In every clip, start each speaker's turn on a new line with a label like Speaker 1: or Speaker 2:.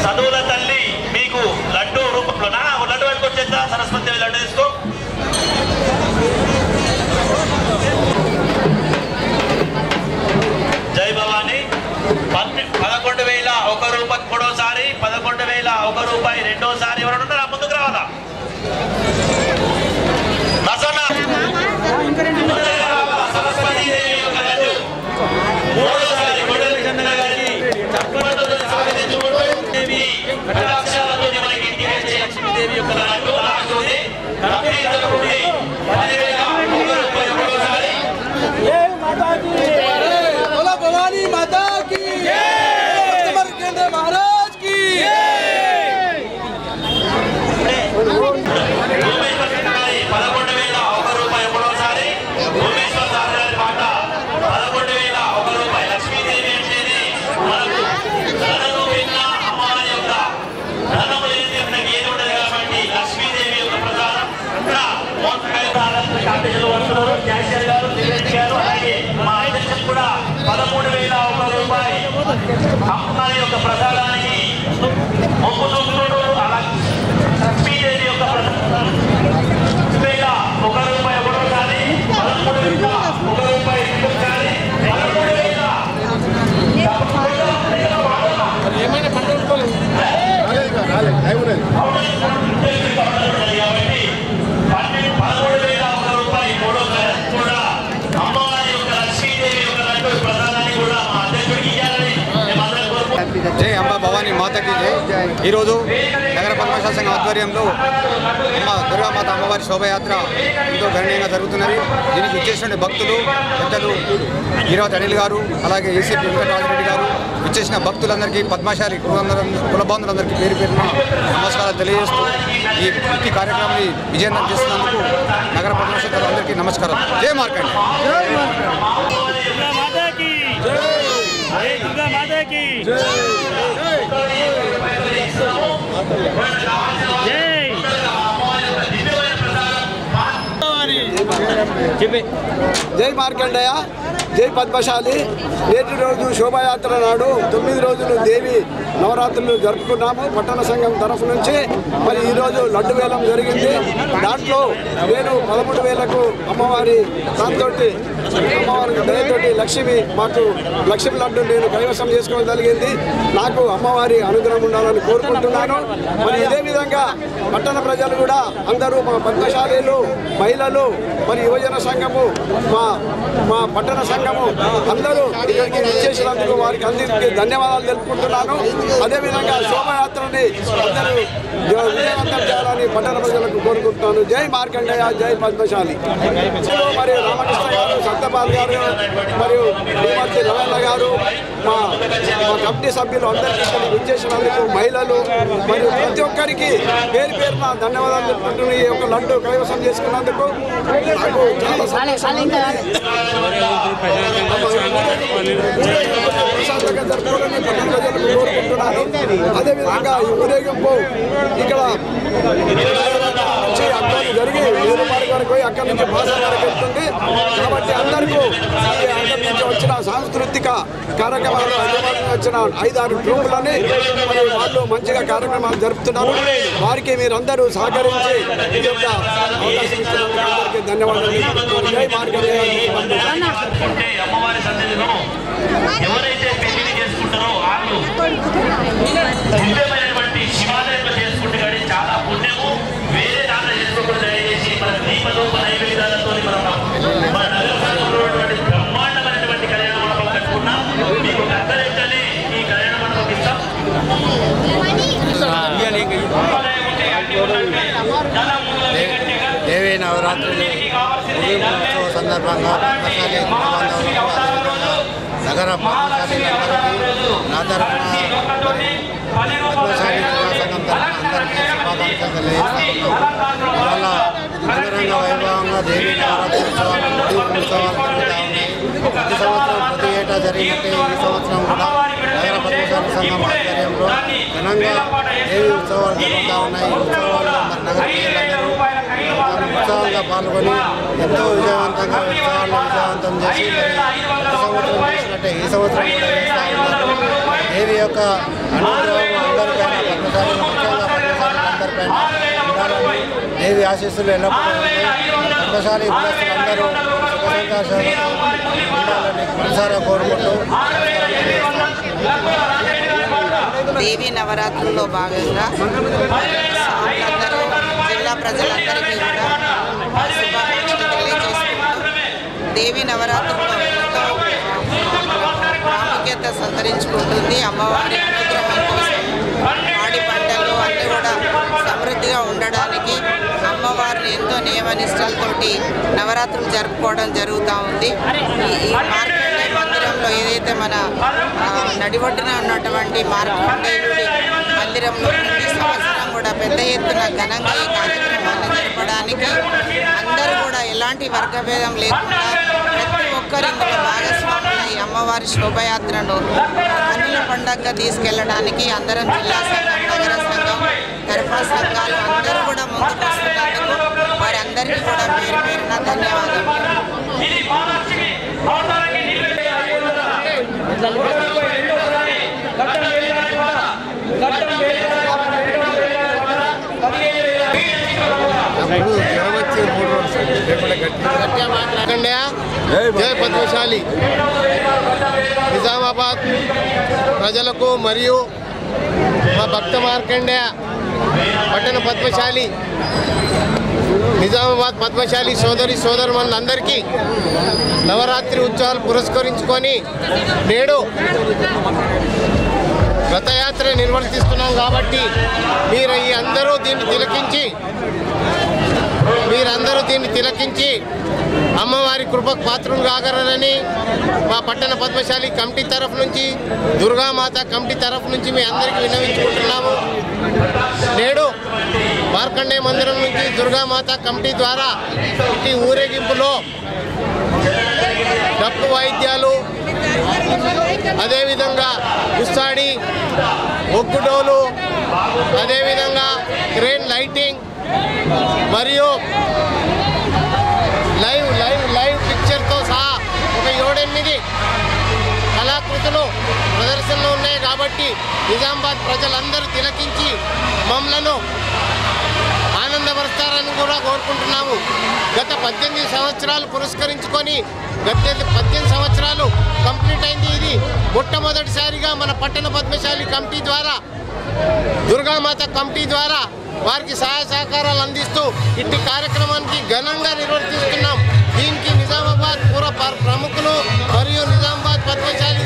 Speaker 1: చదువుల తల్లి మీకు లడ్డు రూపంలో లడ్డు పట్టుకొచ్చేద్దా సరస్వతి దేవి లడ్డు తీసుకో. జై భవానీ. 11,001 రూపాయి మూడోసారి, 11,001 రూపాయి రెండోసారి. ఎవరు ఉంటారా ముందుకు రావాలా? సరస్వతి దేవి యొక్క లడ్డు మూడోసారి కొడలి చంద్ర గారికి దేవి లక్ష్మీదేవి యొక్క లడ్డు లాగుతుంది.
Speaker 2: भवानी माता की केंद्र महाराज की
Speaker 1: క్యాషియర్ గారు, సెక్రటరీ గారు, అలాగే మా అధ్యక్షులు కూడా 13,001 రూపాయి అమ్మవారి యొక్క ప్రసాదానికి మొక్కు చూపుతూ లక్ష్మీదేవి యొక్క 1,001 రూపాయి ఒకటోసారి, 13,001 రూపాయి రెండోసారి, 13,001 రూపాయి మూడోసారి కూడా అమ్మవారి యొక్క లక్ష్మీదేవి యొక్క లడ్డు ప్రసాదాన్ని కూడా మా అధ్యక్షుడికి ఇవ్వాలని మేమందరం కోరుకుంటున్నాం.
Speaker 3: జై అంబా భవానీ మాతకి జై. ఈరోజు నగర పద్మశాల సంఘం ఆధ్వర్యంలో దుర్గామాత అమ్మవారి శోభయాత్ర ఎంతో గణనీయంగా జరుగుతున్నది. దీనికి ఇచ్చేసిన భక్తులు పెద్దలు ఈరావతి అనిల్ గారు, అలాగే ఏసీపీ వెంకటరాజరెడ్డి గారు, ఇచ్చేసిన భక్తులందరికీ పద్మశాలి కులబంధులందరికీ పేరు పేరున నమస్కారాలు తెలియజేస్తూ ఈ పూర్తి కార్యక్రమాన్ని విజయవంతం చేస్తున్నందుకు నగర పద్మశాల అందరికీ నమస్కారం. జై మార్కండే.
Speaker 2: జై మార్కండేయ, జై పద్మశాలి. నేటి రోజు శోభాయాత్ర నాడు 9 రోజులు దేవి నవరాత్రులు జరుపుకున్నాము పట్టణ సంఘం తరఫు నుంచి. మరి ఈరోజు లడ్డు వేలం జరిగింది. దాంట్లో నేను 13,000కు అమ్మవారి దయతోటి మాకు లక్ష్మి లడ్డు నేను కైవసం చేసుకోవడం జరిగింది. నాకు అమ్మవారి అనుగ్రహం ఉండాలని కోరుకుంటున్నాను. మరి ఇదే విధంగా పట్టణ ప్రజలు కూడా అందరూ మా పద్మశాలీలు, మహిళలు, మరి యువజన సంఘము, మా పట్టణ సంఘము అందరూ ఇక్కడికి విచ్చేసినందుకు వారికి అందరికీ ధన్యవాదాలు తెలుపుకుంటున్నాను. అదేవిధంగా శోభయాత్రని అందరూ విజయవంతం చేయాలని పట్టణ ప్రజలకు కోరుకుంటున్నాను. జై మార్కండేయ, జై పద్మశాలి. మరియు రామకృష్ణ గారు, సత్యపాల్ గారు, మరియు శ్రీమతి రవీంద్ర గారు, మా కమిటీ సభ్యులు అందరికీ విచ్చేసినందుకు, మహిళలు మరియు ప్రతి ఒక్కరికి పేరు పేరున ధన్యవాదాలు తెలుపుకుంటున్న ఈ యొక్క లడ్డు కైవసం చేసుకున్నందుకు నాకు చాలా ప్రశాంతంగా జరుపుకోవాలని పట్టణ ప్రజలకు కోరుకుంటున్నాను. అదేవిధంగా ఈ ఊరేగింపు ఇక్కడ అక్కడి జరిగి వేరు మార్గం వరకు పోయి అక్కడి నుంచి భాష వరకు వెళ్తుంది. కాబట్టి అందరికీ అక్కడి నుంచి వచ్చిన సాంస్కృతిక కార్యక్రమాలు వచ్చిన 5-6 గ్రూపులని మరి వాళ్ళు మంచిగా కార్యక్రమాలు జరుపుతున్నారు. వారికి మీరందరూ సహకరించి ఈ యొక్క అవకాశం ఇచ్చినందుకు అందరికీ ధన్యవాదాలు. జై మార్కండేయ.
Speaker 1: అమ్మవారి సన్నిధిలో ఎవరైతే పెళ్లి చేసుకుంటారో వాళ్ళు పుణ్యమైనటువంటి శివాలయంలో చేసుకుంటే కానీ చాలా పుణ్యము. వేరే దాంట్లో చేసుకోకూడదు. దయచేసి మన దీపదూప నైవేద్యాలతో మన నగరంలో బ్రహ్మాండమైనటువంటి కళ్యాణ మండపం కట్టుకున్నాం. మీకు అక్కడైతేనే ఈ కళ్యాణ మండపం ఇస్తాం.
Speaker 3: దేవీ నవరాత్రులు ఉత్సవ సందర్భంగా నగర పద్మశాలీలందరికీ నా తరఫున పద్మశాలి సంఘం తరఫున అందరికీ శుభాకాంక్షలు తెలియజేస్తున్నాను. ఇవాళ అంగరంగ వైభవంగా దేవీ నవరాత్రి ఉత్సవాలు జరుగుతూ ఉన్నాయి. ప్రతి సంవత్సరం ప్రతి ఏటా జరిగినట్టే ఈ సంవత్సరం కూడా నగర పద్మశాలి సంఘం ఆధ్వర్యంలో ఘనంగా దేవీ ఉత్సవాలు జరుగుతూ ఉన్నాయి. ఈ ఉత్సవాల్లో మరి నగర ప్రజలందరూ ఉత్సవంగా పాల్గొని ఎంతో విజయవంతంగా విజయవంతం చేసి ప్రతి సంవత్సరం చేసినట్టే ఈ సంవత్సరం కూడా చేస్తూ ఉన్నారు. దేవి యొక్క అనుగ్రహం అందరిపైన పద్మశాలి అందరిపైన ఉండాలని దేవి ఆశీస్సులు ఎల్లప్పుడూ పద్మశాలి కులస్తులందరూ సుఖ సంతోషాలు ఉండాలని మనసారా కోరుకుంటూ
Speaker 4: దేవి నవరాత్రుల్లో భాగంగా అందరూ జిల్లా ప్రజలందరికీ కూడా శుభాకాంక్షలు తెలియజేసుకుంటూ దేవి నవరాత్రుల్లో ఎంతో ప్రాముఖ్యత సంతరించుకుంటుంది. అమ్మవారి అనుగ్రహం కోసం పాడి పంటలు అన్నీ కూడా సమృద్ధిగా ఉండడానికి అమ్మవారిని ఎంతో నియమనిష్టలతోటి నవరాత్రులు జరుపుకోవడం జరుగుతూ ఉంది. ఈ మార్కండేయ మందిరంలో ఏదైతే మన నడిబొడ్డున ఉన్నటువంటి మార్కండేయుడి మందిరంలో ప్రతి సంవత్సరం కూడా పెద్ద ఎత్తున ఘనంగా ఈ కార్యక్రమాన్ని జరపడానికి అందరూ కూడా ఎలాంటి వర్గభేదం లేకుండా ప్రతి ఒక్కరు ఇందులో భాగస్వాములు ఈ అమ్మవారి శోభయాత్రను కన్నుల పండుగగా తీసుకెళ్లడానికి అందరం జిల్లా సంఘం, నగర సంఘం, తరఫా సంఘాలు అందరూ కూడా ముందుకు వస్తున్నందుకు వారందరికీ కూడా పేరు పేరున ధన్యవాదాలు.
Speaker 5: జై పద్మశాలి నిజామాబాద్ ప్రజలకు మరియు మా భక్త మార్కండేయ పట్టణ పద్మశాలి నిజామాబాద్ పద్మశాలి సోదరులందరికీ నవరాత్రి ఉత్సవాలు పురస్కరించుకొని నేడు రథయాత్ర నిర్వర్తిస్తున్నాం కాబట్టి మీరందరూ దీన్ని తిలకించి అమ్మవారి కృపకు పాత్రలు కాగలరని మా పట్టణ పద్మశాలి కమిటీ తరఫు నుంచి, దుర్గామాత కమిటీ తరఫు నుంచి మీ అందరికీ విన్నవించుకుంటున్నాము. నేడు మార్కండేయ మందిరం నుంచి దుర్గామాత కమిటీ ద్వారా ఇటు ఊరేగింపులో డప్పు వాయిద్యాలు, అదేవిధంగా గుస్తాడి, ఒగ్గుడోలు, అదేవిధంగా క్రేన్ లైటింగ్ మరియు లైవ్ పిక్చర్తో సహా ఒక 7-8 కళాకృతులు ప్రదర్శనలో ఉన్నాయి. కాబట్టి నిజామాబాద్ ప్రజలందరూ తిలకించి మమ్మలను ఆనందపరుస్తారని కూడా కోరుకుంటున్నాము. గత 18 సంవత్సరాలు పురస్కరించుకొని 18 సంవత్సరాలు కంప్లీట్ అయింది. ఇది మొట్టమొదటిసారిగా మన పట్టణ పద్మశాలి కమిటీ ద్వారా, దుర్గామాత కమిటీ ద్వారా వారికి సహాయ సహకారాలు అందిస్తూ ఇట్టి కార్యక్రమానికి ఘనంగా నిర్వర్తిస్తున్నాం. దీనికి నిజామాబాద్ పూర్వ ప్రముఖులు మరియు నిజామాబాద్ పద్మశాలి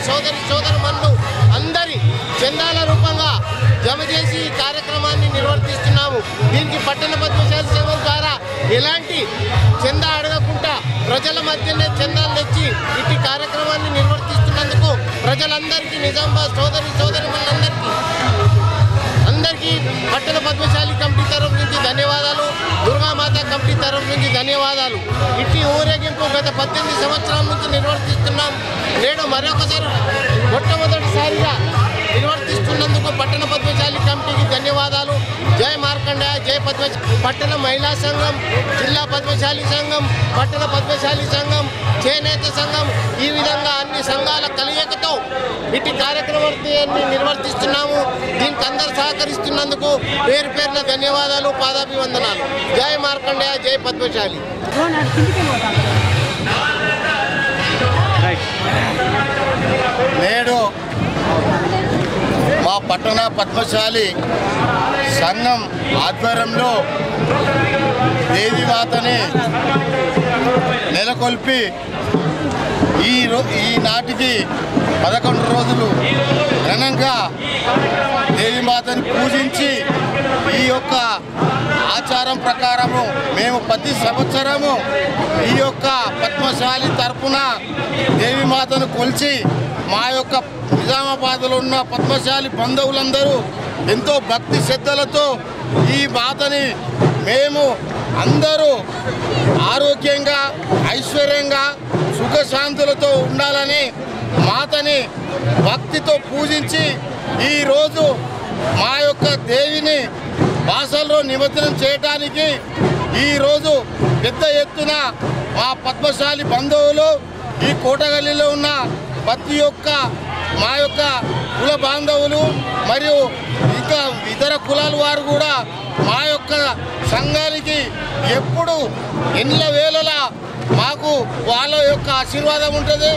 Speaker 5: సోదరుమణులు అందరి చందాల రూపంగా జమ చేసి ఈ కార్యక్రమాన్ని నిర్వర్తిస్తున్నాము. దీనికి పట్టణ పద్మశాలి సంఘం ద్వారా ఎలాంటి చందా అడగకుండా ప్రజల మధ్యనే చందాలు తెచ్చి ఇట్టి కార్యక్రమాన్ని నిర్వర్తిస్తున్నందుకు ప్రజలందరికీ, నిజామాబాద్ సోదరులందరికీ పట్టణ పద్మశాలి కమిటీ తరఫు నుంచి ధన్యవాదాలు, దుర్గామాత కమిటీ తరఫు నుంచి ధన్యవాదాలు. ఇట్టి ఊరేగింపు గత 18 సంవత్సరాల నుంచి నిర్వర్తిస్తున్నాం. నేడు మరొకసారి మొట్టమొదటిసారిగా నిర్వర్తిస్తున్నందుకు పట్టణ పద్మశాలి కమిటీకి ధన్యవాదాలు. జై మార్కండేయ, జై పట్టణ మహిళా సంఘం, జిల్లా పద్మశాలి సంఘం, పట్టణ పద్మశాలి సంఘం, చేనేత సంఘం, ఈ విధంగా అన్ని సంఘాల కలయికతో ఇట్టి కార్యక్రమాన్ని నిర్వర్తిస్తున్నాము. దీనికి అందరూ సహకరిస్తున్నందుకు పేరు పేరున ధన్యవాదాలు, పాదాభివందనాలు. జై మార్కండేయ, జై పద్మశాలి.
Speaker 3: నేడు మా పట్టణ పద్మశాలి సంఘం ఆధ్వర్యంలో దేవీమాతని నెలకొల్పి ఈ నాటికి 11 రోజులు ఘనంగా దేవీమాతని పూజించి ఈ యొక్క ఆచారం ప్రకారము మేము ప్రతి సంవత్సరము ఈ యొక్క పద్మశాలి తరపున దేవీమాతను కొలిచి మా యొక్క నిజామాబాద్లో ఉన్న పద్మశాలి బంధువులందరూ ఎంతో భక్తి శ్రద్ధలతో ఈ మాతని మేము అందరూ ఆరోగ్యంగా, ఐశ్వర్యంగా, సుఖశాంతులతో ఉండాలని మాతని భక్తితో పూజించి ఈరోజు మా యొక్క దేవిని భాషల్లో నిమజ్జనం చేయడానికి ఈరోజు పెద్ద ఎత్తున మా పద్మశాలి బంధువులు ఈ కోటగల్లీలో ఉన్న ప్రతి ఒక్క
Speaker 5: మా యొక్క కుల బాంధవులు మరియు ఇంకా ఇతర కులాల వారు కూడా మా యొక్క సంఘానికి ఎప్పుడు ఎన్ల వేళలా మాకు వాళ్ళ యొక్క ఆశీర్వాదం ఉంటుంది.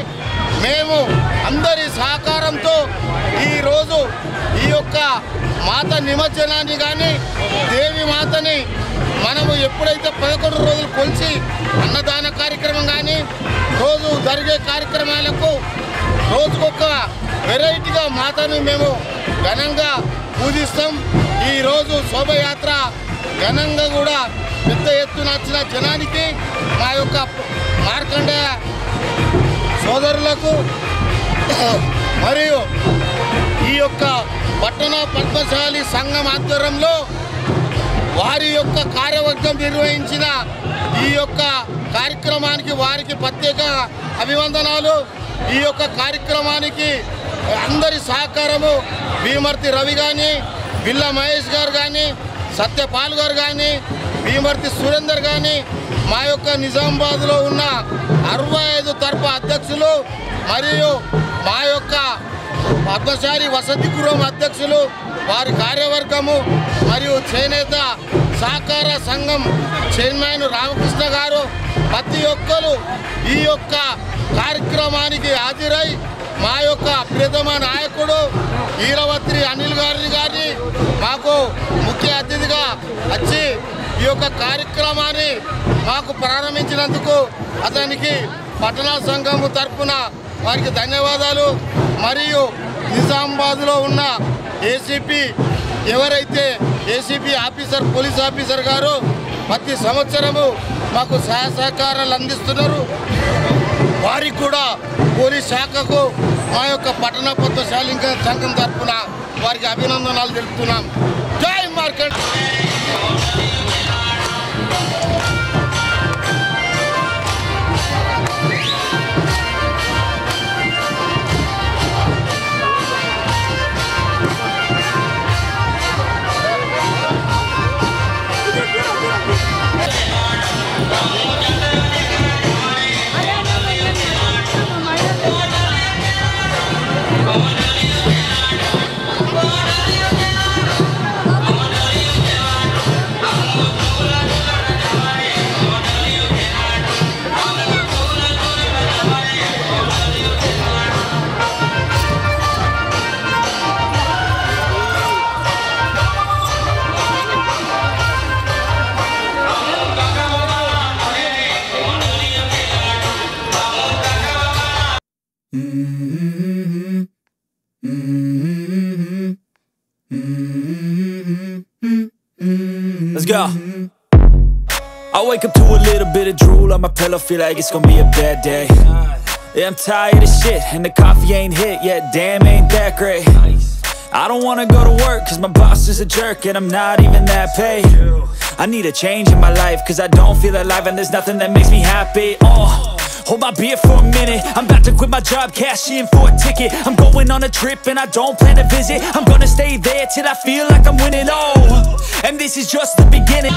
Speaker 5: మేము అందరి సహకారంతో ఈరోజు ఈ యొక్క మాత నిమజ్జనాన్ని కానీ దేవి మాతని మనము ఎప్పుడైతే 11 రోజులు కొలిచి అన్నదాన కార్యక్రమం కానీ రోజు జరిగే కార్యక్రమాలకు రోజుకొక వెరైటీగా మాతను మేము ఘనంగా పూజిస్తాం. ఈరోజు శోభయాత్ర ఘనంగా కూడా పెద్ద ఎత్తున వచ్చిన జనానికి మా యొక్క మార్కండేయ సోదరులకు మరియు ఈ యొక్క పట్టణ పద్మశాలి సంఘం ఆధ్వర్యంలో వారి యొక్క కార్యవర్గం నిర్వహించిన ఈ యొక్క కార్యక్రమానికి వారికి ప్రత్యేక అభివందనాలు. ఈ యొక్క కార్యక్రమానికి అందరి సహకారము భీమర్తి రవి కానీ, బిల్ల మహేష్ గారు కానీ, సత్యపాల్ గారు కానీ, భీమర్తి సురేందర్ కానీ, మా యొక్క నిజామాబాద్లో ఉన్న 65 తరఫు అధ్యక్షులు మరియు మా యొక్క పద్మశాలి వసతి గృహం అధ్యక్షులు వారి కార్యవర్గము మరియు చేనేత సహకార సంఘం చైర్మన్ రామకృష్ణ గారు ప్రతి ఒక్కరు ఈ యొక్క కార్యక్రమానికి హాజరై మా యొక్క ప్రియతమ నాయకుడు ఈరవత్రి అనిల్ గారిని మాకు ముఖ్య అతిథిగా వచ్చి ఈ యొక్క కార్యక్రమాన్ని మాకు ప్రారంభించినందుకు అతనికి పట్టణ సంఘము తరఫున వారికి ధన్యవాదాలు. మరియు నిజామాబాద్లో ఉన్న ఏసీపీ ఎవరైతే ఏసీపీ ఆఫీసర్ పోలీస్ ఆఫీసర్ గారు ప్రతి సంవత్సరము మాకు సహాయ సహకారాలు అందిస్తున్నారు. వారికి కూడా పోలీస్ శాఖకు మా యొక్క పట్టణ పద్మశాలి సంఘం తరఫున వారికి అభినందనలు తెలుపుతున్నాం. జై market.
Speaker 6: Let's go. I wake up to a little bit of drool on my pillow, feel like it's gonna be a bad day. Yeah, I'm tired of shit, and the coffee ain't hit yet, damn ain't that great. I don't wanna go to work, cause my boss is a jerk, and I'm not even that paid. I need a change in my life, cause I don't feel alive, and there's nothing that makes me happy. Hold my beer for a minute, I'm about to quit my job, cash in for a ticket. I'm going on a trip and I don't plan to visit. I'm gonna stay there till I feel like I'm winning, and this is just the beginning.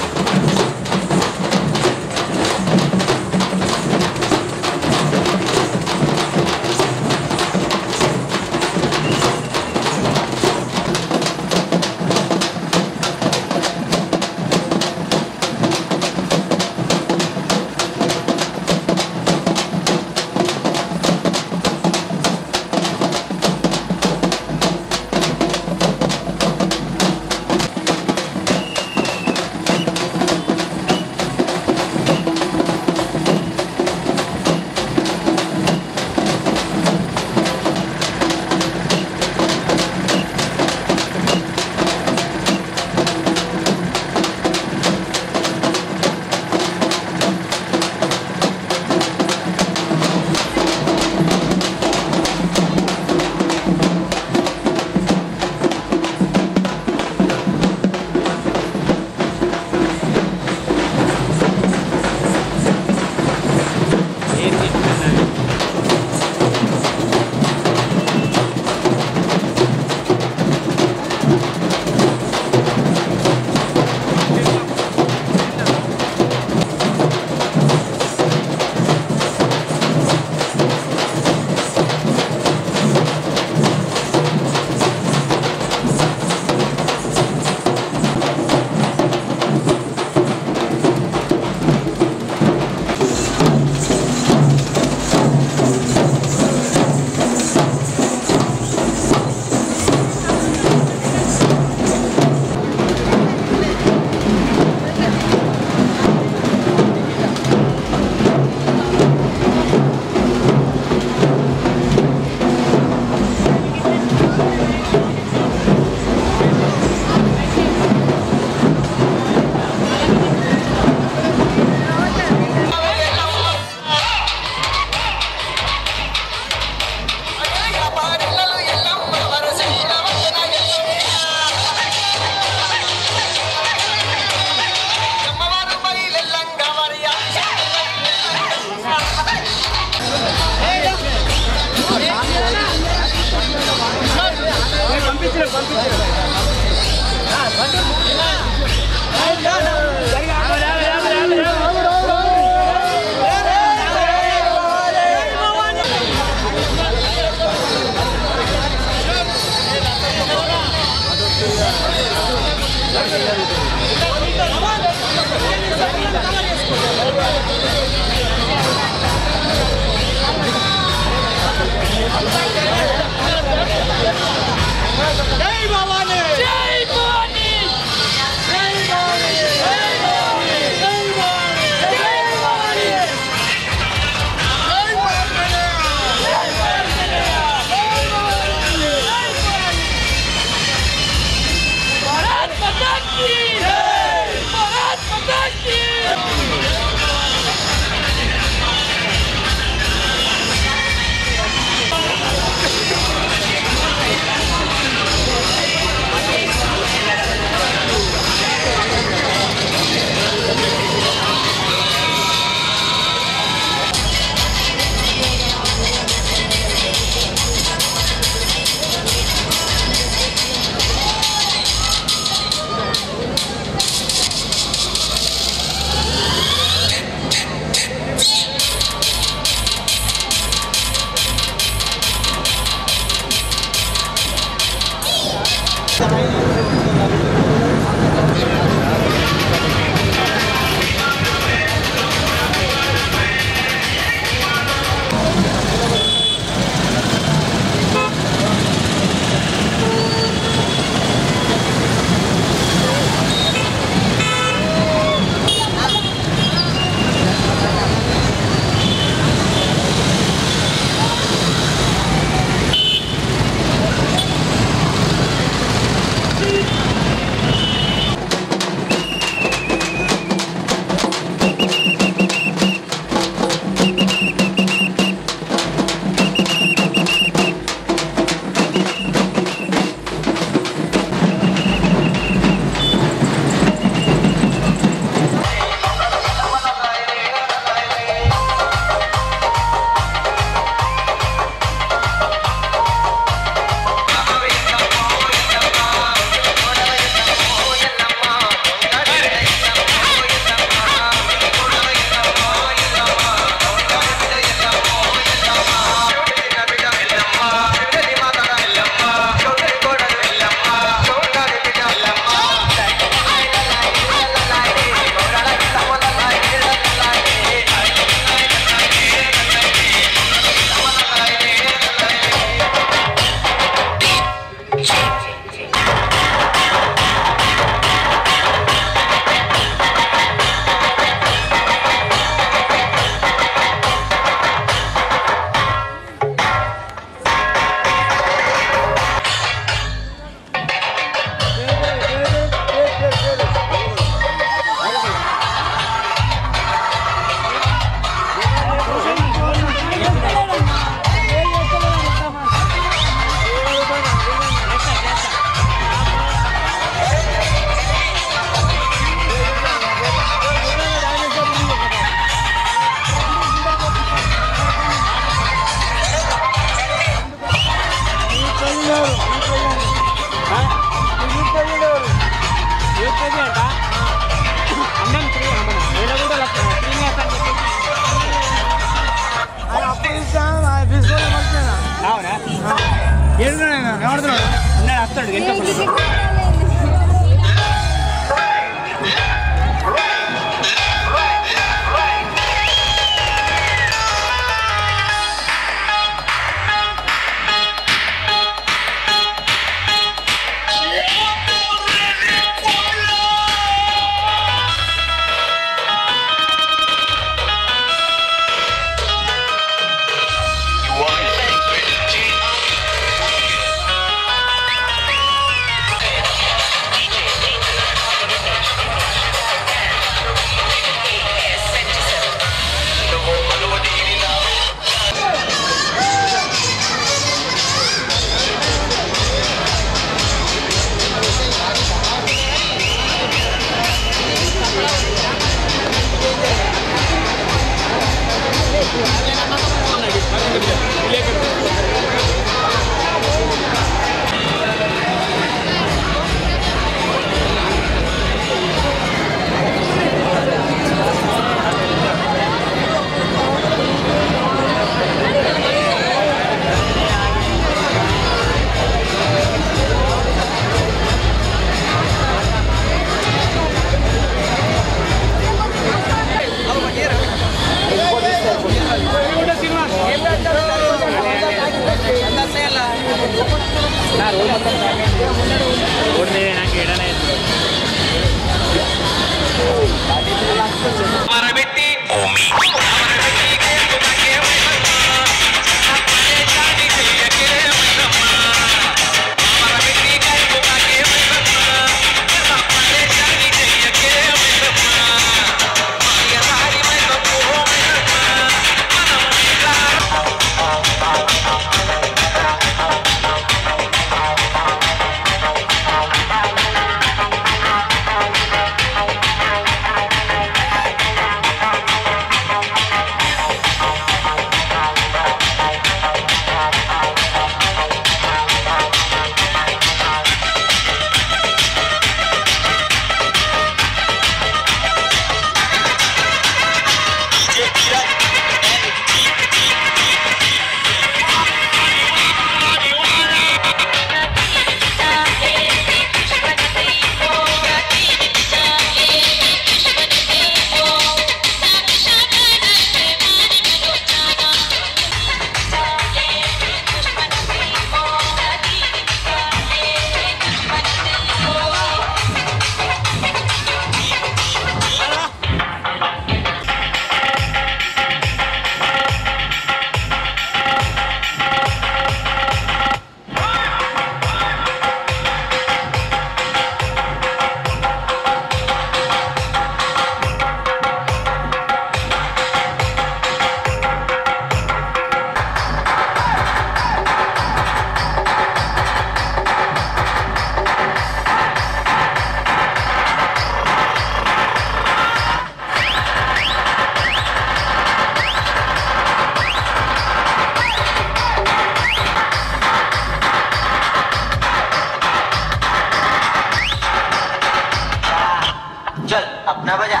Speaker 7: चल अपना बजा।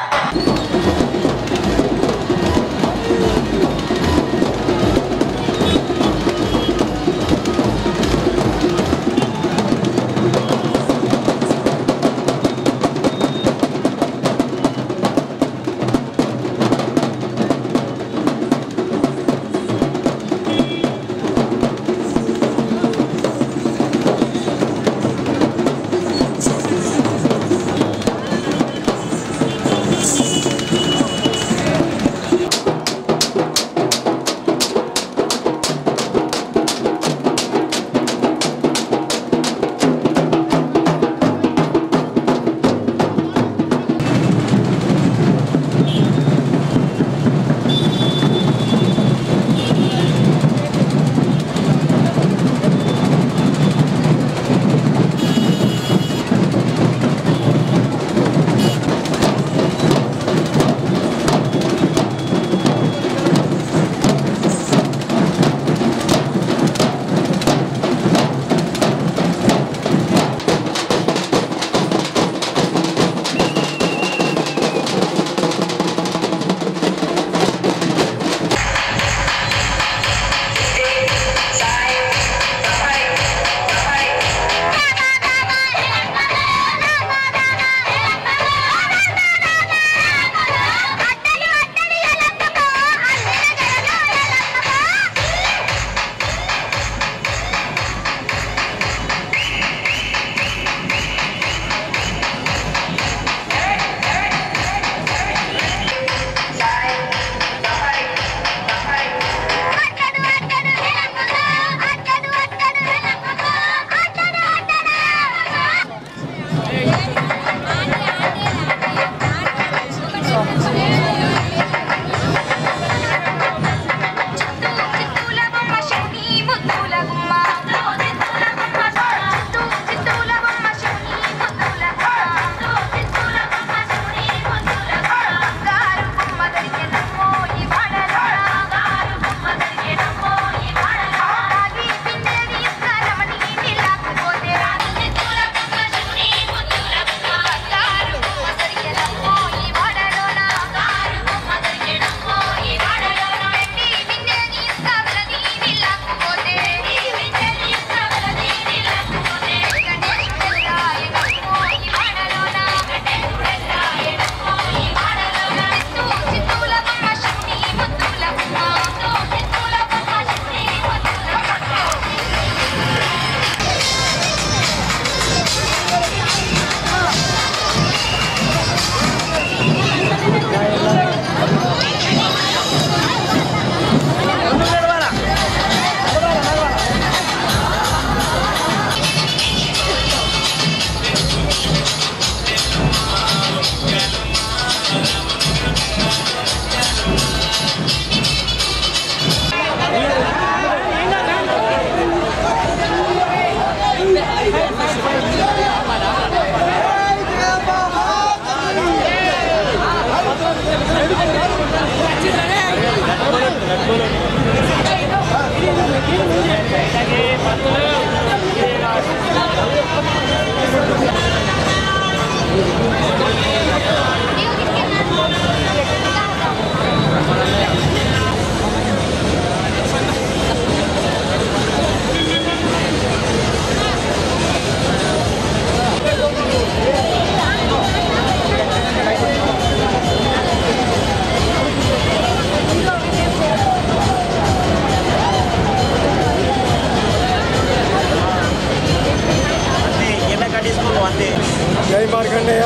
Speaker 2: जय मार्कंडेय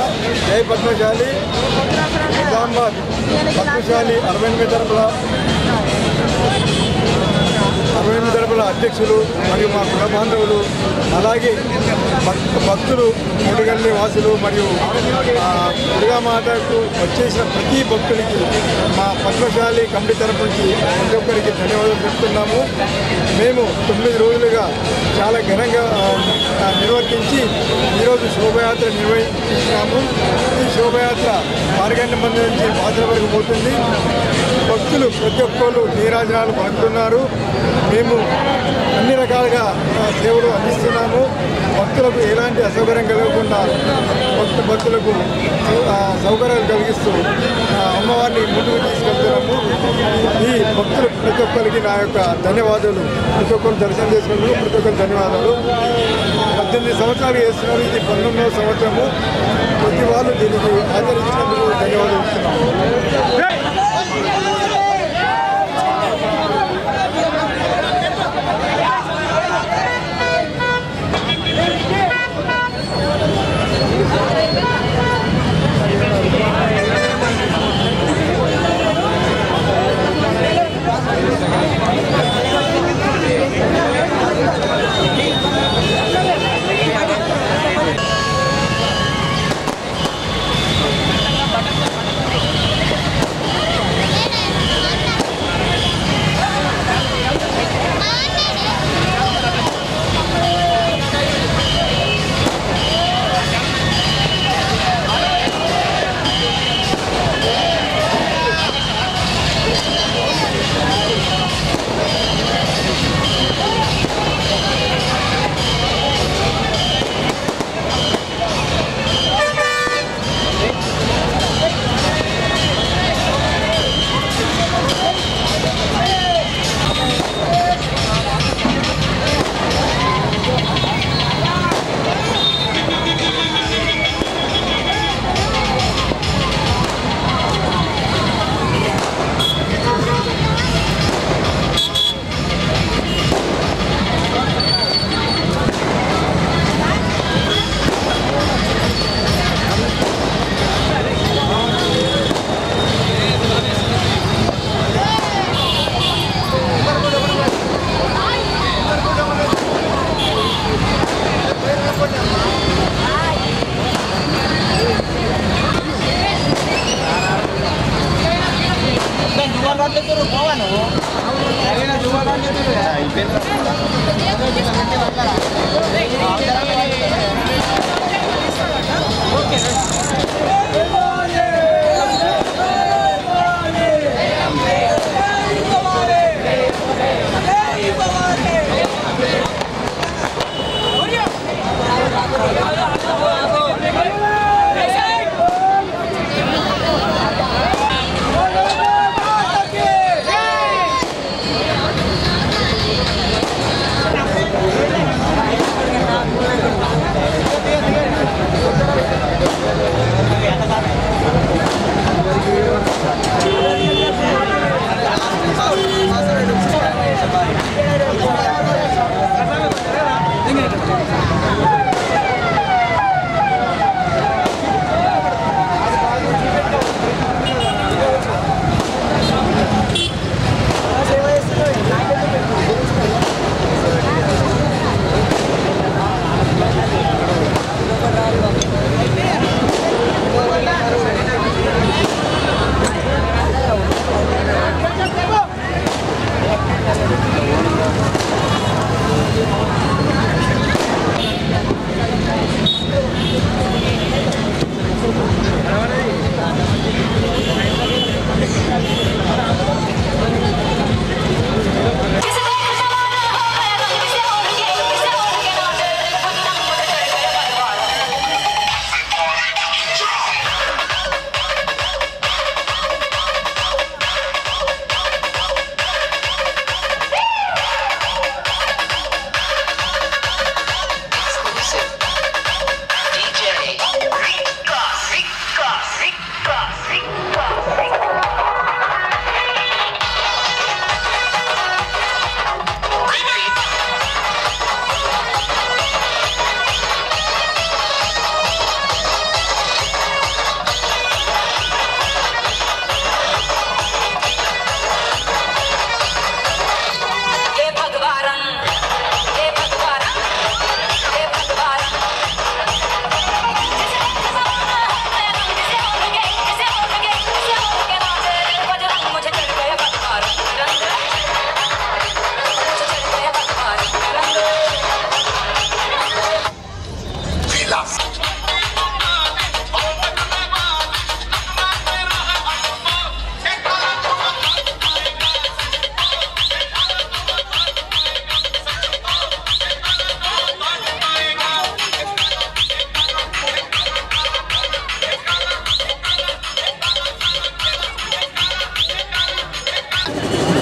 Speaker 2: जय पद्मशाली निजामाबाद पद्मशाली 68 తరపుల అధ్యక్షులు మరియు మా కుల బాంధవులు అలాగే భక్తులు ముడిగల్లి వాసులు మరియు దుర్గామాతకు వచ్చేసిన ప్రతి భక్తుడికి మా పద్మశాలి కమిటీ తరపు నుంచి ప్రతి ఒక్కరికి ధన్యవాదాలు చెప్తున్నాము. మేము 9 రోజులుగా చాలా ఘనంగా నిర్వర్తించి ఈరోజు శోభయాత్ర నిర్వహిస్తున్నాము. ఈ శోభయాత్ర 6 గంటల మంది నుంచి పాత్ర వరకు పోతుంది. భక్తులు ప్రతి ఒక్కరు నీరాజనాలు పలుకుతున్నారు. మేము అన్ని రకాలుగా సేవలు అందిస్తున్నాము. భక్తులకు ఎలాంటి అసౌకర్యం కలగకుండా భక్తులకు సౌకర్యాలు కలిగిస్తూ అమ్మవారిని ముందుకు తీసుకెళ్తున్నాము. ఈ భక్తులు ప్రతి ఒక్కరికి నా యొక్క ధన్యవాదాలు. ప్రతి ఒక్కరు దర్శనం చేసుకున్నందుకు ప్రతి ఒక్కరు ధన్యవాదాలు. 18 సంవత్సరాలు చేస్తున్నారు. ఇది 19వ సంవత్సరము. ప్రతి వాళ్ళు దీనికి ఆచరించినందుకు ధన్యవాదాలు ఇస్తున్నాము.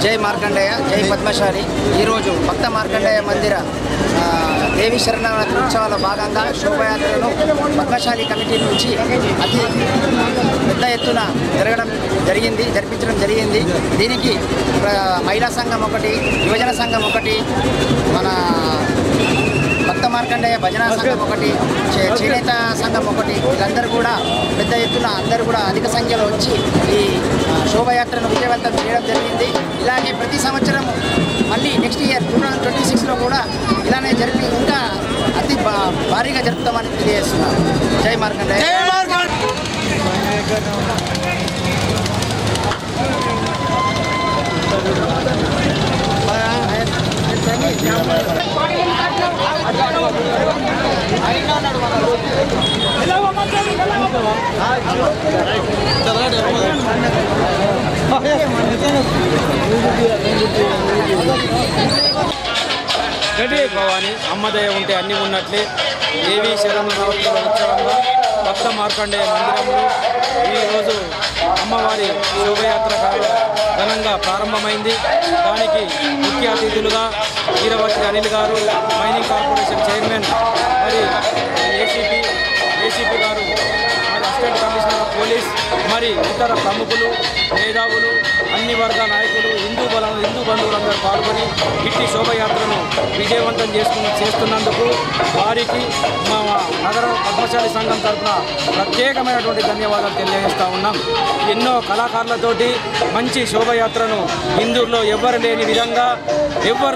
Speaker 7: జై మార్కండేయ, జై పద్మశాలి. ఈరోజు భక్త మార్కండేయ మందిర దేవి శరణవరాత్రి ఉత్సవాల భాగంగా శోభయాత్రను పద్మశాలి కమిటీ నుంచి అతి పెద్ద ఎత్తున జరిపించడం జరిగింది. దీనికి మహిళా సంఘం ఒకటి, యువజన సంఘం ఒకటి, మన భక్త మార్కండేయ భజన సంఘం ఒకటి, చేనేత సంఘం ఒకటి, వీళ్ళందరూ కూడా పెద్ద ఎత్తున అందరూ కూడా అధిక సంఖ్యలో వచ్చి ఈ శోభయాత్రను విజయవంతం చేయడం జరిగింది. ఇలాగే ప్రతి సంవత్సరం మళ్ళీ నెక్స్ట్ ఇయర్ 2026లో కూడా ఇలానే జరిపి ఇంకా అతి భారీగా జరుపుతామని తెలియజేస్తున్నారు. జై మార్కండేయ.
Speaker 8: భవాని అమ్మదయ ఉంటే అన్నీ ఉన్నట్లే దేవి శరణవరాత్రి ఉత్సవంగా భక్త మార్కండేయ మందిరంలో ఈరోజు అమ్మవారి శోభయాత్ర ఘనంగా ప్రారంభమైంది. దానికి ముఖ్య అతిథులుగా వీరవతి అనిల్ గారు, మైనింగ్ కార్పొరేషన్ చైర్మన్, మరి ఏసీపీ గారు, మరి అసిస్టెంట్ కమిషనర్ ఆఫ్ పోలీస్, మరి ఇతర ప్రముఖులు, మేధావులు, అన్ని వర్గాల నాయకులు, హిందూ బంధువులందరూ పాల్గొని ఇట్టి శోభయాత్రను విజయవంతం చేస్తున్నందుకు వారికి మా నగర పద్మశాలి సంఘం తరఫున ప్రత్యేకమైనటువంటి ధన్యవాదాలు తెలియజేస్తూ ఉన్నాం. ఎన్నో కళాకారులతోటి మంచి శోభయాత్రను ఇందూరులో ఎవ్వరు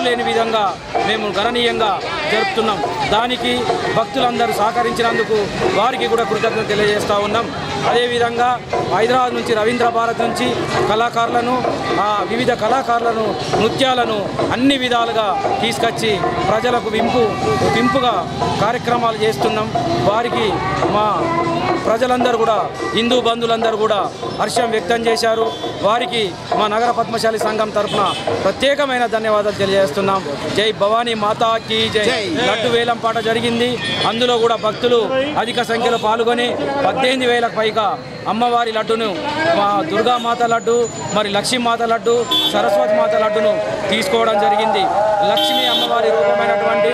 Speaker 8: లేని విధంగా మేము గణనీయంగా జరుపుతున్నాం. దానికి భక్తులందరూ సహకరించినందుకు వారికి కూడా కృతజ్ఞతలు తెలియజేస్తూ ఉన్నాం. అదేవిధంగా హైదరాబాద్ నుంచి, రవీంద్ర భారత్ నుంచి వివిధ కళాకారులను, నృత్యాలను అన్ని విధాలుగా తీసుకొచ్చి ప్రజలకు వింపుగా కార్యక్రమాలు చేస్తున్నాం. వారికి మా ప్రజలందరూ కూడా, హిందూ బంధువులందరూ కూడా హర్షం వ్యక్తం చేశారు. వారికి మా నగర పద్మశాలి సంఘం తరఫున ప్రత్యేకమైన ధన్యవాదాలు తెలియజేస్తున్నాం. జై భవానీ మాతాకి జై. లడ్డు వేలం పాట జరిగింది. అందులో కూడా భక్తులు అధిక సంఖ్యలో పాల్గొని 18,000కు పైగా అమ్మవారి లడ్డును, మా దుర్గామాత లడ్డు, మరి లక్ష్మీమాత లడ్డు, సరస్వతి మాత లడ్డును తీసుకోవడం జరిగింది. లక్ష్మీ అమ్మవారి రూపమైనటువంటి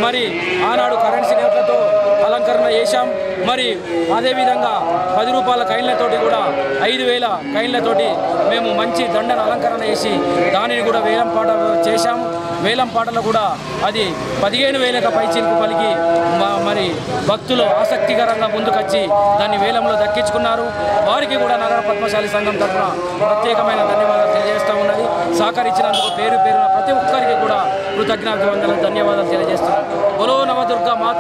Speaker 8: మరి ఆనాడు కరెన్సీ నోట్లతో అలంకరణ చేశాం. మరి అదేవిధంగా 10 రూపాయల కైన్లతోటి కూడా 5,000 కైన్లతోటి మేము మంచి దండను అలంకరణ చేసి దానిని కూడా వేలం పాట చేశాం. వేలం పాటలో కూడా అది 15,000కు పైచిలకు పలికి మరి భక్తులు ఆసక్తికరంగా ముందుకొచ్చి దాన్ని వేలంలో దక్కించుకున్నారు. వారికి కూడా నగర పద్మశాలి సంఘం తరఫున ప్రత్యేకమైన ధన్యవాదాలు తెలియజేస్తూ ఉన్నది. సహకరించినందుకు పేరున ప్రతి ఒక్కరికి కూడా కృతజ్ఞతలు, ధన్యవాదాలు తెలియజేస్తున్నాం. బోలో నవదుర్గా మాత.